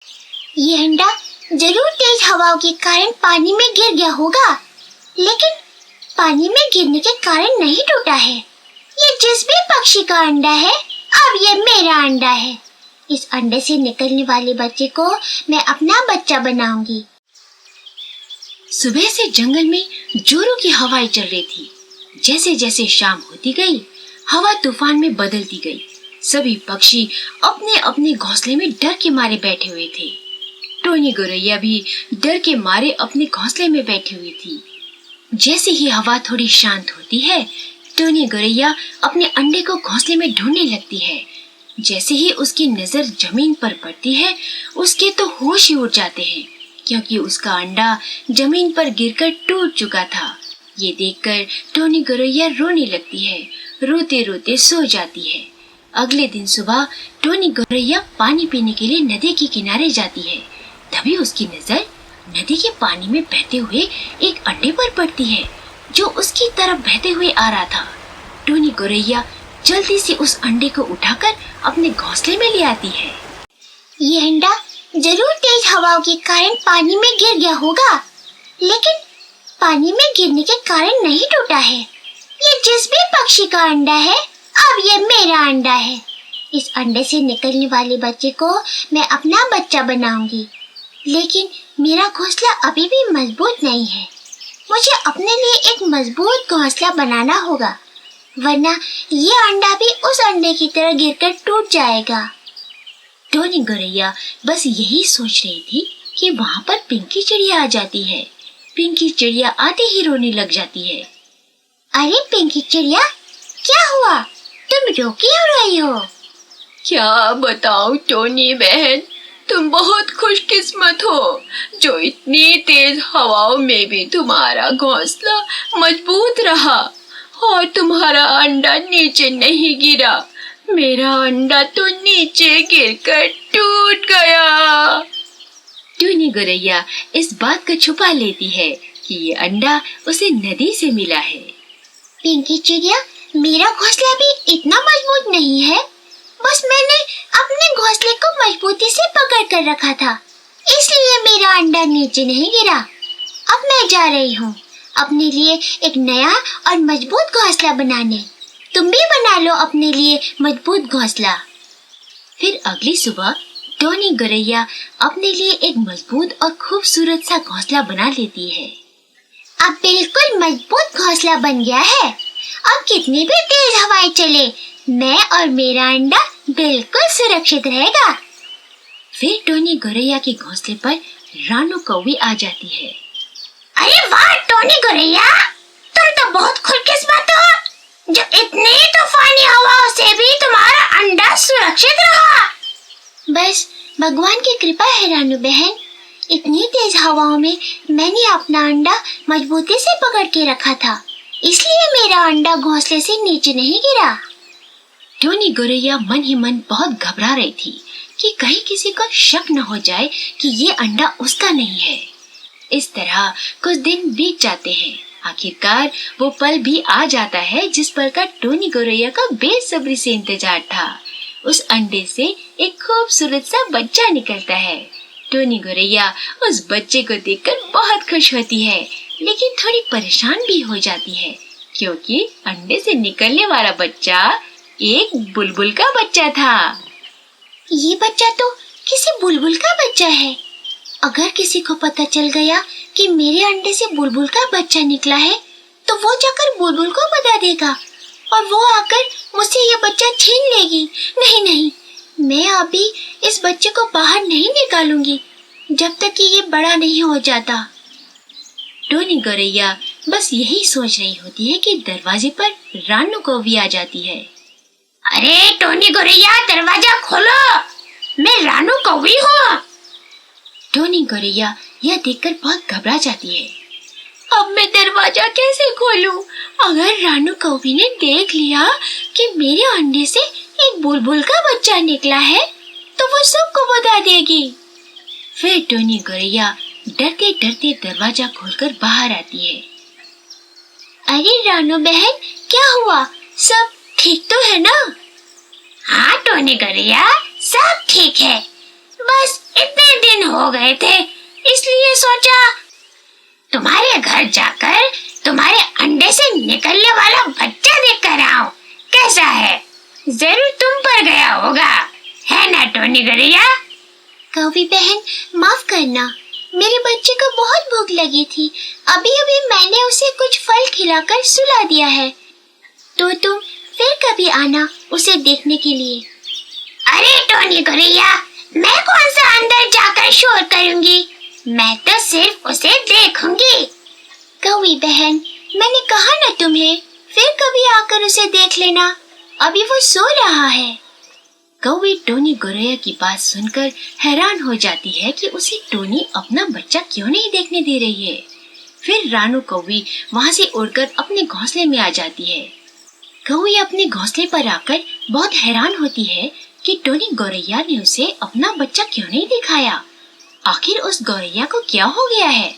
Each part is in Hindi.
ये अंडा जरूर तेज हवाओं के कारण पानी में गिर गया होगा, लेकिन पानी में गिरने के कारण नहीं टूटा है। ये जिस भी पक्षी का अंडा है, अब ये मेरा अंडा है। इस अंडे से निकलने वाले बच्चे को मैं अपना बच्चा बनाऊंगी। सुबह से जंगल में जोरों की हवाएं चल रही थी। जैसे जैसे शाम होती गई, हवा तूफान में बदलती गई। सभी पक्षी अपने अपने घोंसले में डर के मारे बैठे हुए थे। टोनी गौरैया भी डर के मारे अपने घोंसले में बैठी हुई थी। जैसे ही हवा थोड़ी शांत होती है, टोनी गौरैया अपने अंडे को घोंसले में ढूंढने लगती है। जैसे ही उसकी नजर जमीन पर पड़ती है, उसके तो होश ही उड़ जाते हैं, क्योंकि उसका अंडा जमीन पर गिरकर टूट चुका था। ये देखकर टोनी गौरैया रोने लगती है। रोते रोते सो जाती है। अगले दिन सुबह टोनी गौरैया पानी पीने के लिए नदी के किनारे जाती है। तभी उसकी नजर नदी के पानी में बहते हुए एक अंडे पर पड़ती है, जो उसकी तरफ बहते हुए आ रहा था। टोनी गौरैया जल्दी से उस अंडे को उठाकर अपने घोंसले में ले आती है। ये अंडा जरूर तेज हवाओं के कारण पानी में गिर गया होगा, लेकिन पानी में गिरने के कारण नहीं टूटा है। ये जिस भी पक्षी का अंडा है, अब ये मेरा अंडा है। इस अंडे से निकलने वाले बच्चे को मैं अपना बच्चा बनाऊंगी। लेकिन मेरा घोंसला अभी भी मजबूत नहीं है। मुझे अपने लिए एक मजबूत घोंसला बनाना होगा, वरना ये अंडा भी उस अंडे की तरह गिरकर टूट जाएगा। टोनी गौरैया बस यही सोच रही थी कि वहाँ पर पिंकी चिड़िया आ जाती है। पिंकी चिड़िया आते ही रोने लग जाती है। अरे पिंकी चिड़िया, क्या हुआ? तुम रो क्यों रही हो? क्या बताऊं टोनी बहन, तुम बहुत खुशकिस्मत हो जो इतनी तेज हवाओं में भी तुम्हारा घोंसला मजबूत रहा और तुम्हारा अंडा नीचे नहीं गिरा। मेरा अंडा तो नीचे गिरकर टूट गया। टोनी गौरैया इस बात को छुपा लेती है कि ये अंडा उसे नदी से मिला है। पिंकी चिड़िया, मेरा घोंसला भी इतना मजबूत नहीं है। बस मैंने अपने घोंसले को मजबूती से पकड़ कर रखा था, इसलिए मेरा अंडा नीचे नहीं गिरा। अब मैं जा रही हूँ अपने लिए एक नया और मजबूत घोंसला बनाने। तुम भी बना लो अपने लिए मजबूत घोंसला। फिर अगली सुबह टोनी गौरैया अपने लिए एक मजबूत और खूबसूरत सा घोंसला बना लेती है। अब बिल्कुल मजबूत घोंसला बन गया है। अब कितनी भी तेज हवाएं चले, मैं और मेरा अंडा बिल्कुल सुरक्षित रहेगा। फिर टोनी गौरैया के घोंसले पर रानू कौवी आ जाती है। अरे वाह टोनी गौरैया, तुम तो बहुत खुशकिस्मत हो जो इतनी तूफानी हवाओं से भी तुम्हारा अंडा सुरक्षित रहा। बस भगवान की कृपा है रानू बहन। इतनी तेज हवाओं में मैंने अपना अंडा मजबूती से पकड़ के रखा था, इसलिए मेरा अंडा घोंसले से नीचे नहीं गिरा। टोनी गौरैया मन ही मन बहुत घबरा रही थी कि कहीं किसी को शक न हो जाए कि ये अंडा उसका नहीं है। इस तरह कुछ दिन बीत जाते हैं। आखिरकार वो पल भी आ जाता है जिस पल का टोनी गौरैया का बेसब्री से इंतजार था। उस अंडे से एक खूबसूरत सा बच्चा निकलता है। टोनी गौरैया उस बच्चे को देखकर बहुत खुश होती है, लेकिन थोड़ी परेशान भी हो जाती है, क्योंकि अंडे से निकलने वाला बच्चा एक बुलबुल का बच्चा था। ये बच्चा तो किसी बुलबुल का बच्चा है। अगर किसी को पता चल गया कि मेरे अंडे से बुलबुल का बच्चा निकला है, तो वो जाकर बुलबुल को बता देगा और वो आकर मुझसे ये बच्चा छीन लेगी। नहीं नहीं, मैं अभी इस बच्चे को बाहर नहीं निकालूंगी जब तक कि ये बड़ा नहीं हो जाता। टोनी गौरैया बस यही सोच रही होती है कि दरवाजे पर रानू कौवी आ जाती है। अरे टोनी गौरैया, दरवाजा खोलो, मैं रानू कौवी हूँ। टोनी गौरैया यह देखकर बहुत घबरा जाती है। अब मैं दरवाजा कैसे खोलूं? अगर रानू कौवी ने देख लिया कि मेरे अंडे से एक बुलबुल का बच्चा निकला है, तो वो सबको बता देगी। फिर टोनी गौरैया डरते डरते दरवाजा खोलकर बाहर आती है। अरे रानू बहन, क्या हुआ? सब ठीक तो है ना? हाँ टोनी गौरैया, सब ठीक है। बस इतने दिन हो गए थे, इसलिए सोचा तुम्हारे घर जाकर तुम्हारे अंडे से निकलने वाला बच्चा देख कर आऊं। कैसा है? जरूर तुम पर गया होगा, है ना टोनी गौरैया? कौवी बहन, माफ करना, मेरे बच्चे को बहुत भूख लगी थी। अभी अभी मैंने उसे कुछ फल खिलाकर सुला दिया है, तो तुम फिर कभी आना उसे देखने के लिए। अरे टोनी गौरैया, मैं कौन सा अंदर जाकर शोर करूंगी, मैं तो सिर्फ उसे देखूंगी। कौवी बहन, मैंने कहा ना तुम्हें, फिर कभी आकर उसे देख लेना, अभी वो सो रहा है। कौवी टोनी गौरैया की बात सुनकर हैरान हो जाती है कि उसे टोनी अपना बच्चा क्यों नहीं देखने दे रही है। फिर रानू कौवी वहाँ से उड़कर अपने घोंसले में आ जाती है। कौवी अपने घोंसले पर आकर बहुत हैरान होती है कि टोनी गौरैया ने उसे अपना बच्चा क्यों नहीं दिखाया। आखिर उस गौरैया को क्या हो गया है,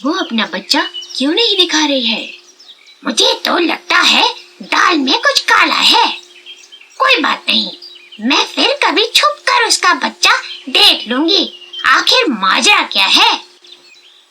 वो अपना बच्चा क्यों नहीं दिखा रही है? मुझे तो लगता है दाल में कुछ काला है। कोई बात नहीं, मैं फिर कभी छुप कर उसका बच्चा देख लूंगी, आखिर माजरा क्या है।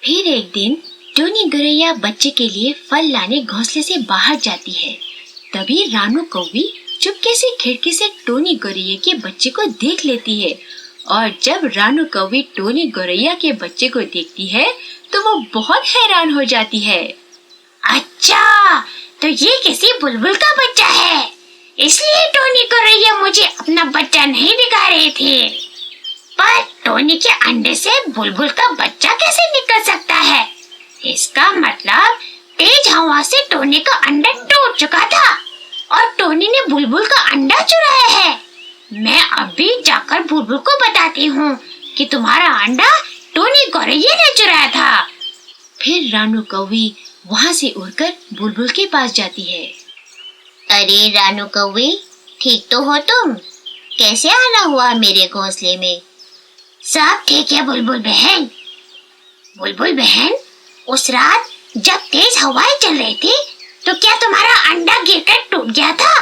फिर एक दिन टोनी गौरैया बच्चे के लिए फल लाने घोंसले से बाहर जाती है। तभी रानू कौवी चुपके से खिड़की से टोनी गौरैया के बच्चे को देख लेती है, और जब रानू कौवी टोनी गौरैया के बच्चे को देखती है तो वो बहुत हैरान हो जाती है। अच्छा, तो ये किसी बुलबुल का बच्चा है, इसलिए टोनी गौरैया मुझे अपना बच्चा नहीं दिखा रही थी। पर टोनी के अंडे से बुलबुल का बच्चा कैसे निकल सकता है? इसका मतलब तेज हवा से टोनी का अंडा टूट चुका था और टोनी ने बुलबुल का अंडा चुराया है। मैं अभी जाकर बुलबुल को बताती हूँ कि तुम्हारा अंडा टोनी गौरैया ने चुराया था। फिर रानू कौवी वहाँ से उड़कर बुलबुल के पास जाती है। अरे रानू कौवी, ठीक तो हो तुम? कैसे आना हुआ मेरे घोंसले में? सब ठीक है बुलबुल बहन। बुलबुल बहन, उस रात जब तेज हवाएं चल रही थी तो क्या तुम्हारा अंडा गिरकर टूट गया था?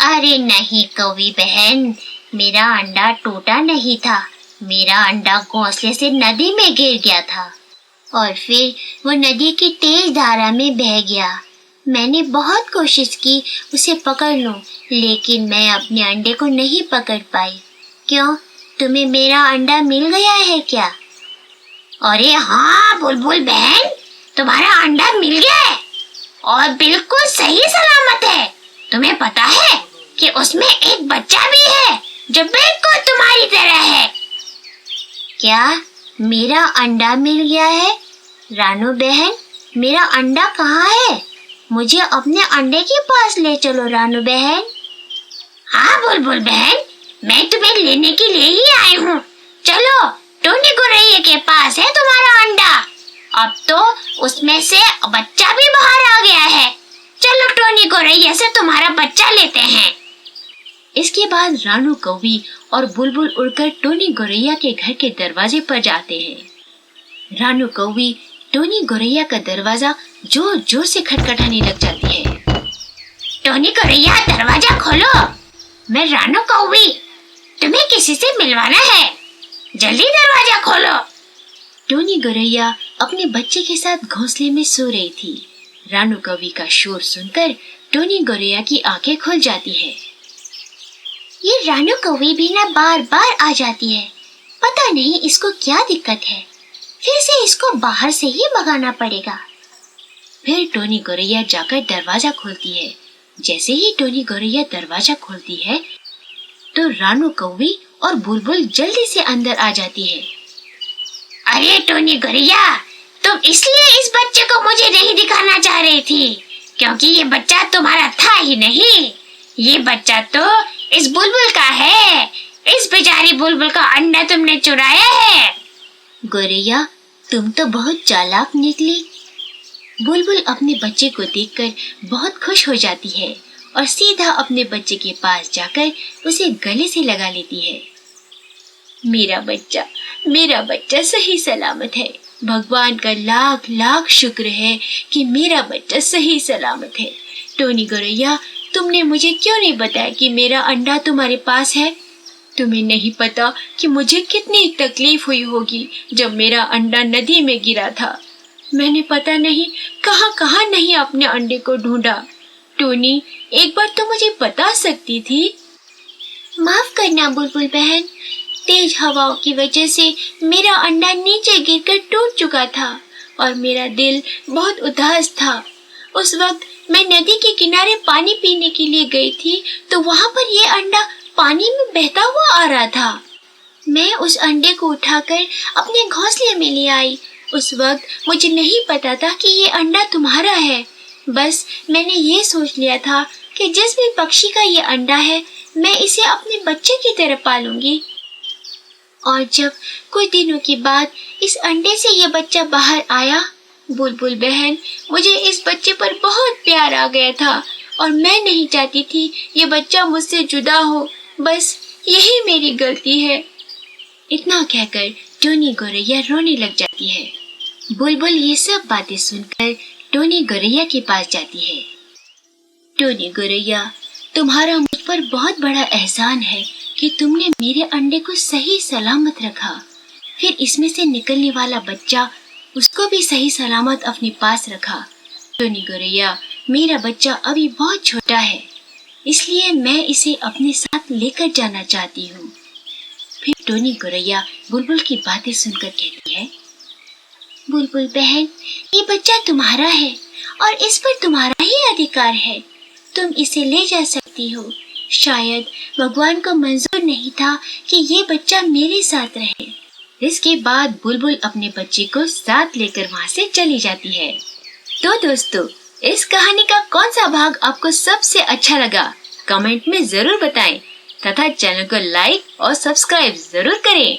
अरे नहीं कौवी बहन, मेरा अंडा टूटा नहीं था, मेरा अंडा घोंसले से नदी में गिर गया था और फिर वो नदी की तेज धारा में बह गया। मैंने बहुत कोशिश की उसे पकड़ लूं, लेकिन मैं अपने अंडे को नहीं पकड़ पाई। क्यों, तुम्हें मेरा अंडा मिल गया है क्या? अरे हाँ बुलबुल बहन, तुम्हारा अंडा मिल गया है और बिल्कुल सही सलामत है। तुम्हें पता है कि उसमें एक बच्चा भी है जो बिल्कुल तुम्हारी तरह है। क्या मेरा अंडा मिल गया है? रानू बहन, मेरा अंडा कहाँ है? मुझे अपने अंडे के पास ले चलो रानू बहन। हाँ बुलबुल बहन, मैं तुम्हें लेने के लिए ही आई हूँ। चलो, टोनी गौरैया के पास है तुम्हारा अंडा। अब तो उसमें से बच्चा भी बाहर आ गया है। चलो टोनी गौरैया से तुम्हारा बच्चा लेते हैं। इसके बाद रानू कौवी और बुलबुल उड़कर टोनी गौरैया के घर के दरवाजे पर जाते हैं। रानू कौवी टोनी गौरैया का दरवाजा जोर जोर से खटखटाने लग जाती है। टोनी गौरैया, दरवाजा खोलो, मैं रानू कौवी, तुम्हें किसी से मिलवाना है, जल्दी दरवाजा खोलो। टोनी गौरैया अपने बच्चे के साथ घोंसले में सो रही थी। रानू कौवी का शोर सुनकर टोनी गौरैया की आंखें खुल जाती है। ये रानू कौवी भी ना बार बार आ जाती है, पता नहीं इसको क्या दिक्कत है। फिर से इसको बाहर से ही भगाना पड़ेगा। फिर टोनी गौरैया जाकर दरवाजा खोलती है। जैसे ही टोनी गौरैया दरवाजा खोलती है तो रानू कौवी और बुलबुल जल्दी से अंदर आ जाती है। अरे टोनी गौरैया, तुम इसलिए इस बच्चे को मुझे नहीं दिखाना चाह रही थी क्योंकि ये बच्चा तुम्हारा था ही नहीं। ये बच्चा तो इस बुलबुल का है। इस बेचारी बुलबुल का अंडा तुमने चुराया है। गौरैया, तुम तो बहुत चालाक निकली। बुलबुल अपने बच्चे को देखकर बहुत खुश हो जाती है और सीधा अपने बच्चे के पास जाकर उसे गले से लगा लेती है। मेरा बच्चा सही सलामत है। भगवान का लाख लाख शुक्र है कि मेरा बच्चा सही सलामत है। टोनी गौरैया, तुमने मुझे क्यों नहीं बताया कि मेरा अंडा तुम्हारे पास है? तुम्हें नहीं पता कि मुझे कितनी तकलीफ हुई होगी जब मेरा अंडा नदी में गिरा था। मैंने पता नहीं कहाँ कहाँ नहीं अपने अंडे को ढूंढा। टोनी, एक बार तो मुझे बता सकती थी। माफ करना बुलबुल बहन, तेज हवाओं की वजह से मेरा अंडा नीचे गिरकर टूट चुका था और मेरा दिल बहुत उदास था। उस वक्त मैं नदी के किनारे पानी पीने के लिए गई थी तो वहाँ पर ये अंडा पानी में बहता हुआ आ रहा था। मैं उस अंडे को उठाकर अपने घोंसले में ले आई। उस वक्त मुझे नहीं पता था कि ये अंडा तुम्हारा है। बस मैंने ये सोच लिया था कि जिस भी पक्षी का ये अंडा है मैं इसे अपने बच्चे की तरह पालूंगी। और जब कुछ दिनों के बाद इस अंडे से ये बच्चा बाहर आया, बुलबुल बहन, मुझे इस बच्चे पर बहुत प्यार आ गया था और मैं नहीं चाहती थी ये बच्चा मुझसे जुदा हो। बस यही मेरी गलती है। इतना कहकर टोनी गौरैया रोने लग जाती है। बुलबुल ये सब बातें सुनकर टोनी गौरैया के पास जाती है। टोनी गौरैया, तुम्हारा मुझ पर बहुत बड़ा एहसान है कि तुमने मेरे अंडे को सही सलामत रखा, फिर इसमें से निकलने वाला बच्चा उसको भी सही सलामत अपने पास रखा। टोनी गौरैया, मेरा बच्चा अभी बहुत छोटा है, इसलिए मैं इसे अपने साथ लेकर जाना चाहती हूँ। फिर टोनी गौरैया बुलबुल की बातें सुनकर कहती है, बुलबुल बहन, ये बच्चा तुम्हारा है और इस पर तुम्हारा ही अधिकार है। तुम इसे ले जा सकती हो। शायद भगवान को मंजूर नहीं था कि ये बच्चा मेरे साथ रहे। इसके बाद बुलबुल अपने बच्चे को साथ लेकर वहाँ से चली जाती है। तो दोस्तों, इस कहानी का कौन सा भाग आपको सबसे अच्छा लगा कमेंट में जरूर बताएं तथा चैनल को लाइक और सब्सक्राइब जरूर करें।